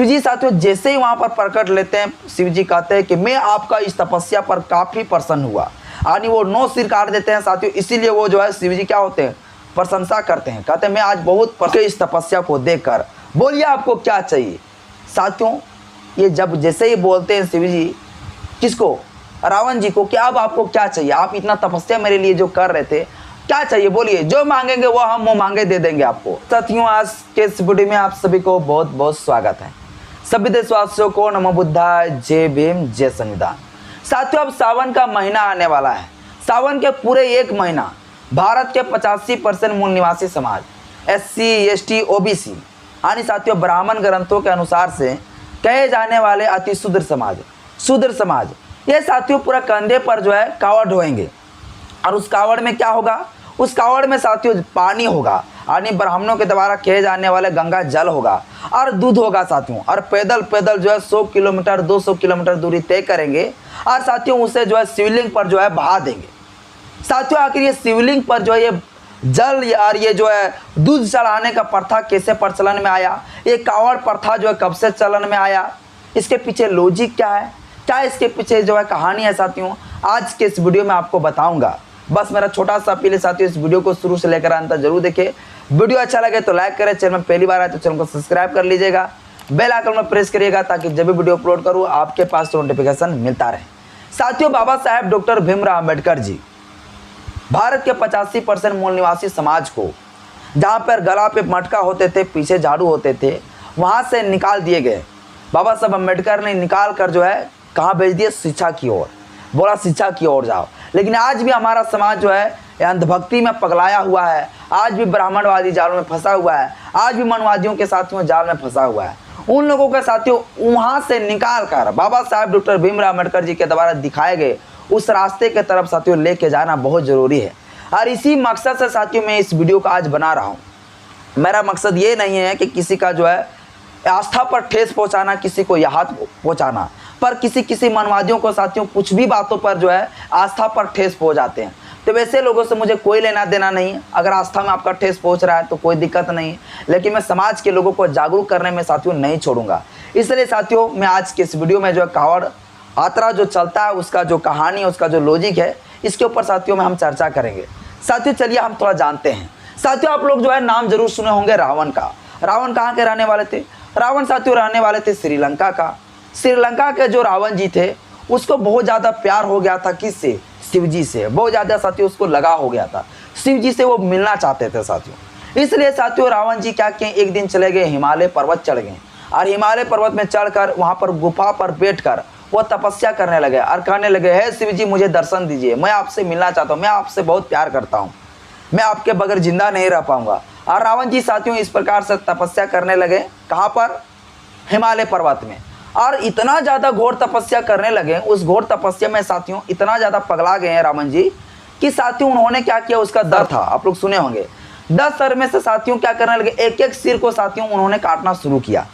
शिव जी साथियों जैसे ही वहां पर प्रकट लेते हैं, शिव जी कहते हैं कि मैं आपका इस तपस्या पर काफी प्रसन्न हुआ, यानी वो 9 सिर काट देते हैं साथियों। इसीलिए वो जो है शिव जी क्या होते हैं, प्रशंसा करते हैं, कहते हैं मैं आज बहुत इस तपस्या को देखकर। बोलिए आपको क्या चाहिए साथियों। ये जब जैसे ही बोलते हैं शिव जी, किसको, रावण जी को, कि अब आपको क्या चाहिए, आप इतना तपस्या मेरे लिए जो कर रहे थे, क्या चाहिए बोलिए, जो मांगेंगे वो हम वो मांगे दे देंगे आपको। साथियों आज के इस वीडियो में आप सभी को बहुत बहुत स्वागत है। सभी देशवासियों को नमो बुद्धाय, जय भीम, जय संविधान। साथियों अब सावन का महीना आने वाला है। सावन के पूरे 1 महीना भारत के 85% मूल निवासी समाज, SC ST OBC यानी साथियों ब्राह्मण ग्रंथों के अनुसार से कहे जाने वाले अति शूद्र समाज, ये साथियों पूरा कंधे पर जो है कावड़ ढोएंगे। और उस कावड़ में क्या होगा, उस कावड़ में साथियों पानी होगा, यानी ब्राह्मणों के द्वारा कहे जाने वाले गंगा जल होगा और दूध होगा साथियों। और पैदल पैदल जो है 100 किलोमीटर 200 किलोमीटर दूरी तय करेंगे और साथियों उसे जो है शिवलिंग पर जो है बहा देंगे। साथियों आखिर ये शिवलिंग पर जो है ये जल और ये जो है दूध चढ़ाने का प्रथा कैसे प्रचलन में आया, ये कावड़ प्रथा जो है कब से चलन में आया, इसके पीछे लॉजिक क्या है, क्या इसके पीछे जो है कहानी है साथियों, आज के इस वीडियो में आपको बताऊंगा। बस मेरा छोटा सा अपील है साथियों, इस वीडियो को शुरू से लेकर अंत तक जरूर देखें। वीडियो अच्छा लगे तो लाइक करें, चैनल में पहली बार आए तो चैनल को सब्सक्राइब कर लीजिएगा, बेल आइकन में प्रेस करिएगा ताकि जब भी वीडियो अपलोड करूँ आपके पास नोटिफिकेशन मिलता रहे। साथियों बाबा साहेब डॉक्टर भीमराव अम्बेडकर जी भारत के 85% मूल निवासी समाज को, जहाँ पर गला पे मटका होते थे, पीछे झाड़ू होते थे, वहाँ से निकाल दिए गए। बाबा साहब अम्बेडकर ने निकाल कर जो है कहाँ भेज दिए, शिक्षा की ओर, बोला शिक्षा की ओर जाओ। लेकिन आज भी हमारा समाज जो है अंधभक्ति में पगलाया हुआ है, आज भी ब्राह्मणवादी जालों में फंसा हुआ है, आज भी मनवादियों के साथियों जाल में फंसा हुआ है। उन लोगों के साथियों वहाँ से निकाल कर बाबा साहेब डॉक्टर भीमराव अम्बेडकर जी के द्वारा दिखाए गए उस रास्ते के तरफ साथियों लेके जाना बहुत जरूरी है। और इसी मकसद से साथियों मैं इस वीडियो को आज बना रहा हूँ। मेरा मकसद ये नहीं है कि किसी का जो है आस्था पर ठेस पहुँचाना, किसी को यहाँ पहुँचाना, पर किसी मनवादियों को साथियों कुछ भी बातों पर जो है आस्था पर ठेस पहुँच जाते हैं। तो वैसे लोगों से मुझे कोई लेना देना नहीं। अगर आस्था में आपका ठेस पहुँच रहा है तो कोई दिक्कत नहीं, लेकिन मैं समाज के लोगों को जागरूक करने में साथियों नहीं छोड़ूंगा। इसलिए साथियों मैं आज के इस वीडियो में जो है कावड़ यात्रा जो चलता है उसका जो कहानी है, उसका जो लॉजिक है, इसके ऊपर साथियों में हम चर्चा करेंगे। साथियों चलिए हम थोड़ा जानते हैं। साथियों आप लोग जो है नाम जरूर सुने होंगे रावण का। रावण कहाँ के रहने वाले थे? रावण साथियों रहने वाले थे श्रीलंका का। श्रीलंका के जो रावण जी थे उसको बहुत ज़्यादा प्यार हो गया था, किससे? शिव जी से। बहुत ज़्यादा साथियों उसको लगा हो गया था, शिव जी से वो मिलना चाहते थे साथियों। इसलिए साथियों रावण जी क्या किए, एक दिन चले गए हिमालय पर्वत चढ़ गए और हिमालय पर्वत में चढ़कर वहाँ पर गुफा पर बैठकर वो तपस्या करने लगे और कहने लगे, हे शिव जी मुझे दर्शन दीजिए, मैं आपसे मिलना चाहता हूँ, मैं आपसे बहुत प्यार करता हूँ, मैं आपके बगैर जिंदा नहीं रह पाऊंगा। और रावण जी साथियों इस प्रकार से तपस्या करने लगे, कहाँ पर? हिमालय पर्वत में। और इतना ज़्यादा घोर तपस्या करने लगे, उस घोर तपस्या में साथियों इतना ज़्यादा पगला गए हैं रावण जी कि साथियों उन्होंने क्या किया, उसका दर था, आप लोग सुने होंगे। 10 सर में से साथियों क्या करने लगे, एक एक सिर को साथियों उन्होंने काटना शुरू किया।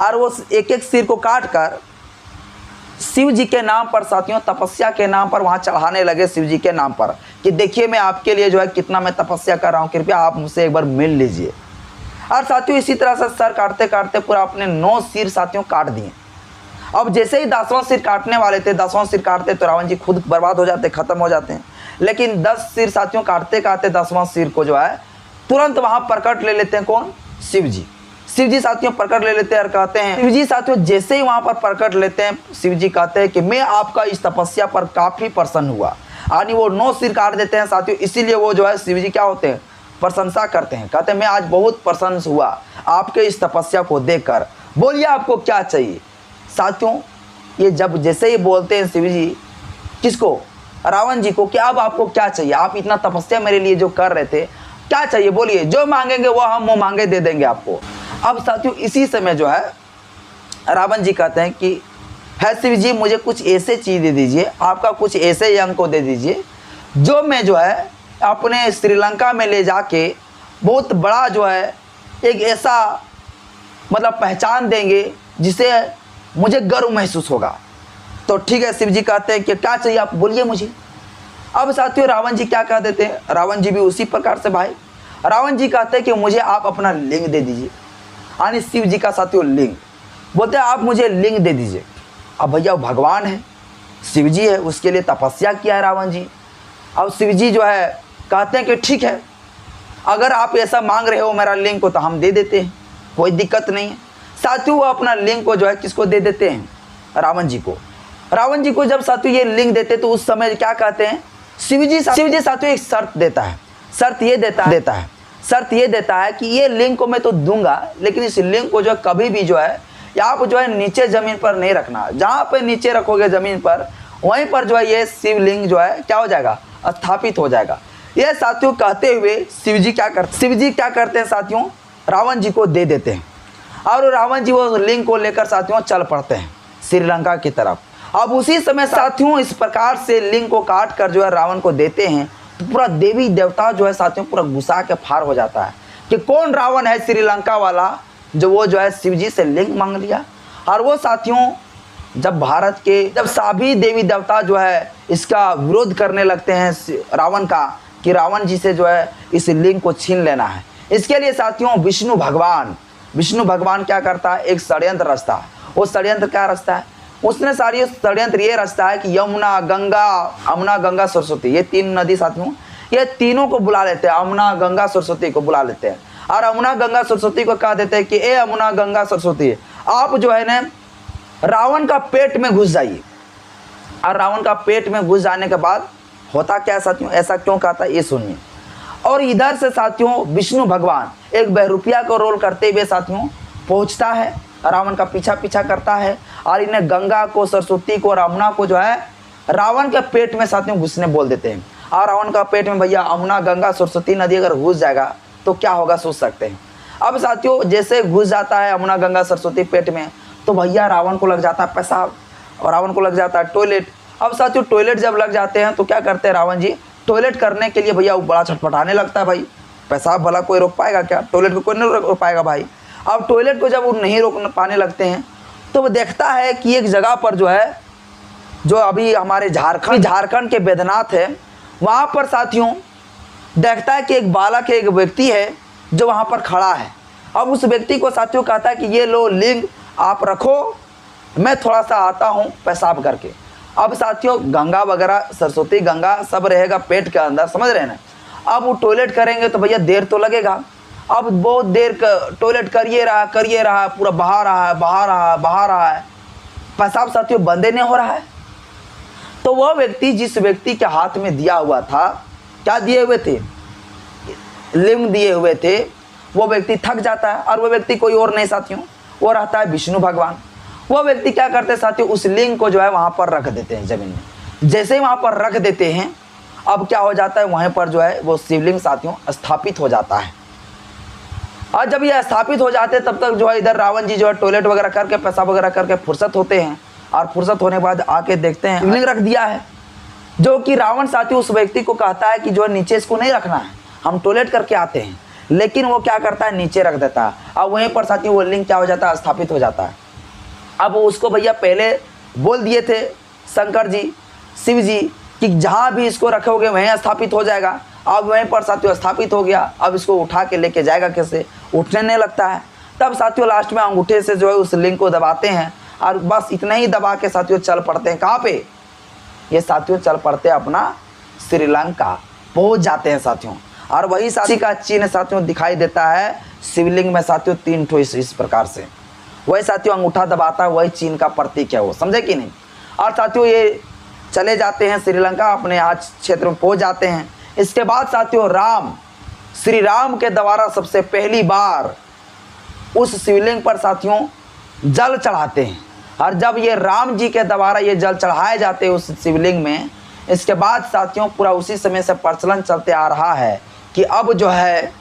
और वो एक एक सिर को काट कर शिव जी के नाम पर साथियों, तपस्या के नाम पर वहाँ चढ़ाने लगे शिव जी के नाम पर, कि देखिए मैं आपके लिए जो है कितना मैं तपस्या कर रहा हूँ, कृपया आप मुझसे एक बार मिल लीजिए। और साथियों इसी तरह से सर काटते काटते पूरा अपने 9 सिर साथियों काट दिए। अब जैसे ही 10वां सिर काटने वाले थे, 10वां सिर काटते तो रावण जी खुद बर्बाद हो जाते, खत्म हो जाते हैं। लेकिन 10 सिर साथियों काटते काटते 10वां सिर को जो है तुरंत वहाँ प्रकट ले लेते हैं, कौन? शिव जी। शिव जी साथियों प्रकट ले लेते हैं और कहते हैं, शिव जी साथियों जैसे ही वहाँ पर प्रकट लेते हैं, शिव जी कहते हैं कि मैं आपका इस तपस्या पर काफ़ी प्रसन्न हुआ, यानी वो 9 सिर काट देते हैं साथियों। इसीलिए वो जो है शिव जी क्या होते हैं, प्रशंसा करते हैं, कहते हैं मैं आज बहुत प्रसन्न हुआ आपके इस तपस्या को देखकर। बोलिए आपको क्या चाहिए साथियों। ये जब जैसे ही बोलते हैं शिव जी, किसको? रावण जी को, कि अब आपको क्या चाहिए, आप इतना तपस्या मेरे लिए जो कर रहे थे, क्या चाहिए बोलिए, जो मांगेंगे वो हम वो मांगे दे देंगे आपको। अब साथियों इसी समय जो है रावण जी कहते हैं कि है शिव जी मुझे कुछ ऐसे चीज़ दे दीजिए, आपका कुछ ऐसे यंग को दे दीजिए जो मैं जो है अपने श्रीलंका में ले जाके बहुत बड़ा जो है एक ऐसा मतलब पहचान देंगे जिसे मुझे गर्व महसूस होगा। तो ठीक है, शिव जी कहते हैं कि क्या चाहिए आप बोलिए मुझे। अब साथियों रावण जी क्या कह देते हैं, रावण जी भी उसी प्रकार से भाई, रावण जी कहते हैं कि मुझे आप अपना लिंग दे दीजिए, यानी शिव जी का साथियों लिंग। बोलते हैं आप मुझे लिंग दे दीजिए। अब भैया भगवान है, शिव जी है, उसके लिए तपस्या किया है रावण जी। अब शिव जी जो है कहते हैं कि ठीक है, अगर आप ऐसा मांग रहे हो मेरा लिंग को तो हम दे देते हैं, कोई दिक्कत नहीं है। साथियों वो अपना लिंग को जो है किसको दे देते हैं, रावण जी को। रावण जी को जब साथियों ये लिंग देते तो उस समय क्या कहते हैं, शिव जी साथियों एक शर्त देता है। शर्त ये देता है कि ये लिंग को मैं तो दूंगा, लेकिन इस लिंग को जो है कभी भी जो है आप जो है नीचे जमीन पर नहीं रखना। जहाँ पे नीचे रखोगे जमीन पर, वहीं पर जो है ये शिवलिंग जो है क्या हो जाएगा, स्थापित हो जाएगा। ये साथियों कहते हुए शिव जी क्या करते हैं साथियों, रावण जी को दे देते हैं। और रावण जी वो लिंग को लेकर साथियों चल पड़ते हैं श्रीलंका की तरफ। अब उसी समय साथियों इस प्रकार से लिंग को काट कर जो है रावण को देते हैं, तो पूरा देवी देवता जो है साथियों पूरा गुस्सा के फार हो जाता है कि कौन रावण है श्रीलंका वाला जो वो जो है शिव जी से लिंग मांग लिया। और वो साथियों जब सभी देवी देवता जो है इसका विरोध करने लगते हैं रावण का, कि रावण जी से जो है इस लिंग को छीन लेना है। इसके लिए साथियों विष्णु भगवान क्या करता है, एक षड्यंत्र रचता है। वो षड्यंत्र क्या रचता है, उसने सारी षड्यंत्र ये रचता है कि यमुना गंगा सरस्वती, ये तीन नदी साथियों, ये तीनों को बुला लेते हैं, यमुना गंगा सरस्वती को बुला लेते हैं। और यमुना गंगा सरस्वती को कह देते हैं कि ए यमुना गंगा सरस्वती, आप जो है ना रावण का पेट में घुस जाइए। और रावण का पेट में घुस जाने के बाद होता क्या साथियों, ऐसा क्यों कहता है ये सुनिए। और इधर से साथियों विष्णु भगवान एक बहरूपिया को रोल करते हुए साथियों पहुंचता है, रावण का पीछा करता है। और इन्हें गंगा को, सरस्वती को, यमुना को जो है रावण के पेट में साथियों घुसने बोल देते हैं। और रावण का पेट में भैया यमुना गंगा सरस्वती नदी अगर घुस जाएगा तो क्या होगा सोच सकते हैं। अब साथियों जैसे घुस जाता है यमुना गंगा सरस्वती पेट में, तो भैया रावण को लग जाता है पेशाब और रावण को लग जाता है टॉयलेट। अब साथियों टॉयलेट जब लग जाते हैं तो क्या करते हैं रावण जी, टॉयलेट करने के लिए भैया वो बड़ा छटपटाने लगता है। भाई पेशाब भला कोई रोक पाएगा क्या, टॉयलेट को कोई नहीं रोक पाएगा भाई। अब टॉयलेट को जब वो नहीं रोक पाने लगते हैं तो वो देखता है कि एक जगह पर जो है, जो अभी हमारे झारखंड के बैद्यनाथ है, वहाँ पर साथियों देखता है कि एक बालक है, एक व्यक्ति है जो वहाँ पर खड़ा है। अब उस व्यक्ति को साथियों कहता है कि ये लो लिंग आप रखो, मैं थोड़ा सा आता हूँ पेशाब करके। अब साथियों गंगा वगैरह सरस्वती गंगा सब रहेगा पेट के अंदर, समझ रहे हैं ना। अब वो टॉयलेट करेंगे तो भैया देर तो लगेगा। अब बहुत देर टॉयलेट करिए रहा, पूरा बहा रहा है, पेशाब साथियों बंदे नहीं हो रहा है। तो वह व्यक्ति जिस व्यक्ति के हाथ में दिया हुआ था, क्या दिए हुए थे, लिंग दिए हुए थे, वो व्यक्ति थक जाता है। और वो व्यक्ति कोई और नहीं साथियों, वो रहता है विष्णु भगवान। वो व्यक्ति क्या करते हैं साथियों, उस लिंग को जो है वहाँ पर रख देते हैं जमीन में। जैसे ही वहाँ पर रख देते हैं, अब क्या हो जाता है, वहीं पर जो है वो शिवलिंग साथियों स्थापित हो जाता है। और जब ये स्थापित हो जाते हैं तब तक जो है इधर रावण जी जो है टॉयलेट वगैरह करके पेशाब वगैरह करके फुर्सत होते हैं। और फुर्सत होने के बाद आके देखते हैं शिवलिंग रख दिया है, जो कि रावण साथियों उस व्यक्ति को कहता है कि जो है नीचे इसको नहीं रखना है, हम टॉयलेट करके आते हैं। लेकिन वो क्या करता है, नीचे रख देता है। अब वहीं पर साथियों वो लिंग क्या हो जाता है, स्थापित हो जाता है। अब उसको भैया पहले बोल दिए थे शंकर जी, शिव जी, कि जहाँ भी इसको रखोगे वहीं स्थापित हो जाएगा। अब वहीं पर साथियों स्थापित हो गया। अब इसको उठा के लेके जाएगा कैसे, उठने नहीं लगता है। तब साथियों लास्ट में अंगूठे से जो है उस लिंग को दबाते हैं और बस इतना ही दबा के साथियों चल पड़ते हैं। कहाँ पे, ये साथियों चल पड़ते हैं अपना श्रीलंका पहुँच जाते हैं साथियों। और वही साथी का चिन्ह साथियों दिखाई देता है शिवलिंग में साथियों, 3 ठो इस प्रकार से। वही साथियों अंगूठा दबाता है, वही चिन्ह का प्रतीक है वो, समझे कि नहीं। और साथियों ये चले जाते हैं श्रीलंका, अपने आज क्षेत्र में पहुंच जाते हैं। इसके बाद साथियों श्री राम के द्वारा सबसे पहली बार उस शिवलिंग पर साथियों जल चढ़ाते हैं। और जब ये राम जी के द्वारा ये जल चढ़ाए जाते हैं उस शिवलिंग में, इसके बाद साथियों पूरा उसी समय से प्रचलन चलते आ रहा है कि अब जो है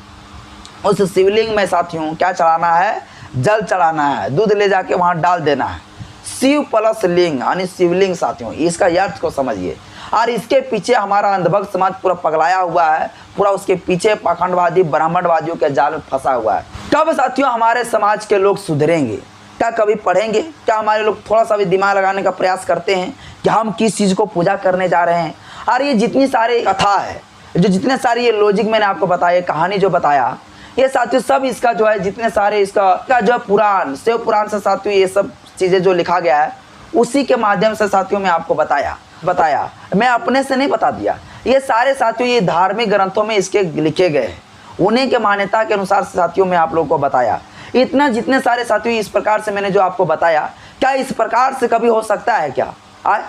उस शिवलिंग में साथियों क्या चढ़ाना है, जल चढ़ाना है, दूध ले जाके वहाँ डाल देना है। शिव प्लस लिंग यानी शिवलिंग साथियों, इसका अर्थ को समझिए। और इसके पीछे हमारा अंधभक्त समाज पूरा पगलाया हुआ है, पूरा उसके पीछे पाखंडवादी ब्राह्मणवादियों के जाल में फंसा हुआ है। कब साथियों हमारे समाज के लोग सुधरेंगे, क्या कभी पढ़ेंगे, क्या हमारे लोग थोड़ा सा भी दिमाग लगाने का प्रयास करते हैं कि हम किस चीज़ को पूजा करने जा रहे हैं। और ये जितनी सारी कथा है, जो जितने सारी ये लॉजिक मैंने आपको बताया, कहानी जो बताया, ये साथियों सब इसका जो है जितने सारे इसका जो पुराण शिव पुराण से साथियों ये सब चीज़ें जो लिखा गया है उसी के माध्यम से साथियों मैं आपको बताया मैं अपने से नहीं बता दिया। ये सारे साथियों ये धार्मिक ग्रंथों में इसके लिखे गए हैं, उन्हीं के मान्यता के अनुसार साथियों मैं आप लोगों को बताया। इतना जितने सारे साथियों इस प्रकार से मैंने जो आपको बताया, क्या इस प्रकार से कभी हो सकता है क्या आए?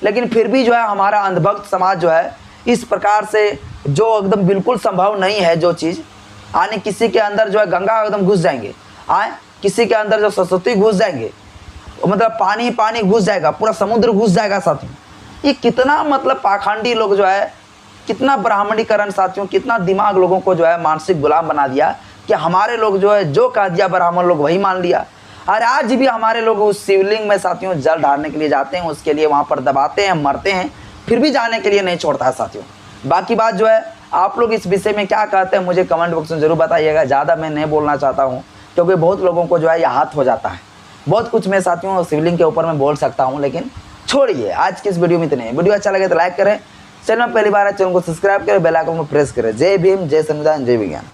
लेकिन फिर भी जो है हमारा अंधभक्त समाज जो है इस प्रकार से जो एकदम बिल्कुल संभव नहीं है जो चीज़ आने, किसी के अंदर जो है गंगा एकदम घुस जाएंगे आए, किसी के अंदर जो सरस्वती घुस जाएंगे, मतलब पानी घुस जाएगा, पूरा समुद्र घुस जाएगा साथियों। ये कितना मतलब पाखंडी लोग जो है, कितना ब्राह्मणीकरण साथियों, कितना दिमाग लोगों को जो है मानसिक गुलाम बना दिया कि हमारे लोग जो है जो कह दिया ब्राह्मण लोग वही मान लिया। और आज भी हमारे लोग उस शिवलिंग में साथियों जल ढालने के लिए जाते हैं, उसके लिए वहाँ पर दबाते हैं, मरते हैं, फिर भी जाने के लिए नहीं छोड़ता है साथियों। बाकी बात जो है आप लोग इस विषय में क्या कहते हैं मुझे कमेंट बॉक्स में ज़रूर बताइएगा। ज़्यादा मैं नहीं बोलना चाहता हूँ क्योंकि बहुत लोगों को जो है यह हाथ हो जाता है। बहुत कुछ मैं साथियों शिवलिंग के ऊपर मैं बोल सकता हूँ, लेकिन छोड़िए आज की इस वीडियो में इतने। वीडियो अच्छा लगे तो लाइक करें, चैनल में पहली बार है चैनल को सब्सक्राइब करें, बेल आइकन को प्रेस करें। जय भीम, जय संविधान, जय विज्ञान।